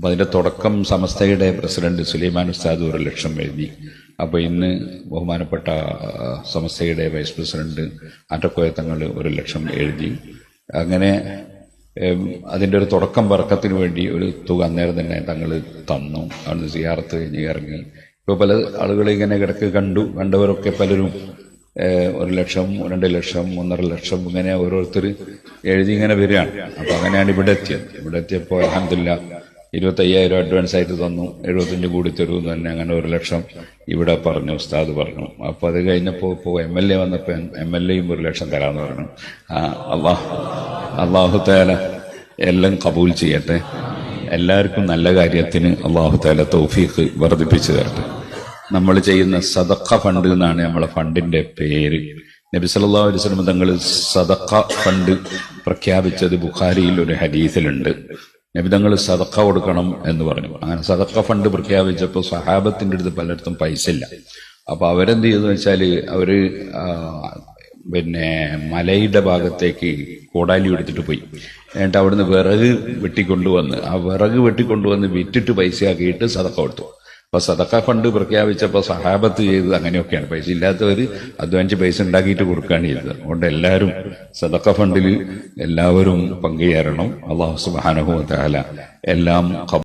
അപ്പം അതിൻ്റെ തുടക്കം സമസ്തയുടെ പ്രസിഡന്റ് സുലൈമാൻ ഉസ്താദ് 1 ലക്ഷം എഴുതി. അപ്പോൾ ഇന്ന് ബഹുമാനപ്പെട്ട സമസ്തയുടെ വൈസ് പ്രസിഡന്റ് ആറ്റക്കോയത്തങ്ങൾ 1 ലക്ഷം എഴുതി. അങ്ങനെ അതിൻ്റെ ഒരു തുടക്കം ബർക്കത്തിന് വേണ്ടി ഒരു തുക അന്നേരം തന്നെ തങ്ങൾ തന്നു. അവിടുന്ന് സിയാറത്ത് കഴിഞ്ഞ് ഇറങ്ങി. ഇപ്പോൾ പല ആളുകൾ ഇങ്ങനെ കിടക്ക് കണ്ടവരൊക്കെ പലരും 1 ലക്ഷം, 2 ലക്ഷം, 1.5 ലക്ഷം ഇങ്ങനെ ഓരോരുത്തർ എഴുതി ഇങ്ങനെ വരികയാണ്. അപ്പോൾ അങ്ങനെയാണ് ഇവിടെ എത്തിയപ്പോൾ അൽഹംദുലില്ലാ 25,000 അഡ്വാൻസ് ആയിട്ട് തന്നു. 75 കൂടി തരുമെന്ന് തന്നെ. അങ്ങനെ 1 ലക്ഷം ഇവിടെ പറഞ്ഞു, ഉസ്താദ് പറഞ്ഞു. അപ്പോൾ അത് കഴിഞ്ഞപ്പോൾ ഇപ്പോൾ MLA വന്നപ്പോൾ MLAയും 1 ലക്ഷം തരാമെന്ന് പറഞ്ഞു. അള്ളാഹു തആല എല്ലാം കബൂൽ ചെയ്യട്ടെ. എല്ലാവർക്കും നല്ല കാര്യത്തിന് അള്ളാഹു തആല തൗഫീഖ് വർദ്ധിപ്പിച്ചു തരട്ടെ. നമ്മൾ ചെയ്യുന്ന സദഖ ഫണ്ട് എന്നാണ് നമ്മളെ ഫണ്ടിന്റെ പേര്. നബി സല്ലല്ലാഹു അലൈഹി വസല്ലം തങ്ങൾ സദഖ ഫണ്ട് പ്രഖ്യാപിച്ചത് ബുഖാരിയിൽ ഒരു ഹദീസിലുണ്ട്. നബി തങ്ങൾ സദഖ കൊടുക്കണം എന്ന് പറഞ്ഞു. അങ്ങനെ സദഖ ഫണ്ട് പ്രഖ്യാപിച്ചപ്പോൾ സഹാബത്തിന്റെ അടുത്ത് പലയിടത്തും പൈസ ഇല്ല. അപ്പൊ അവരെന്ത് ചെയ്തെന്ന് വെച്ചാല് അവര് മലയുടെ ഭാഗത്തേക്ക് കോടാലി എടുത്തിട്ട് പോയി. എന്നിട്ട് അവിടുന്ന് വിറക് വെട്ടിക്കൊണ്ടുവന്ന് വിറ്റിട്ട് പൈസ ആക്കിയിട്ട് സദഖ കൊടുത്തു. അപ്പൊ സദഖ ഫണ്ട് പ്രഖ്യാപിച്ചപ്പോൾ സഹാബത്ത് ചെയ്തത് അങ്ങനെയൊക്കെയാണ്. പൈസ ഇല്ലാത്തവര് അധ്വാനിച്ച് പൈസ ഉണ്ടാക്കിയിട്ട് കൊടുക്കുകയാണ് ചെയ്തത്. അതുകൊണ്ട് എല്ലാവരും സദഖ ഫണ്ടിൽ എല്ലാവരും പങ്കുചേരണം. അല്ലാഹു സുബ്ഹാനഹു വ തആല എല്ലാം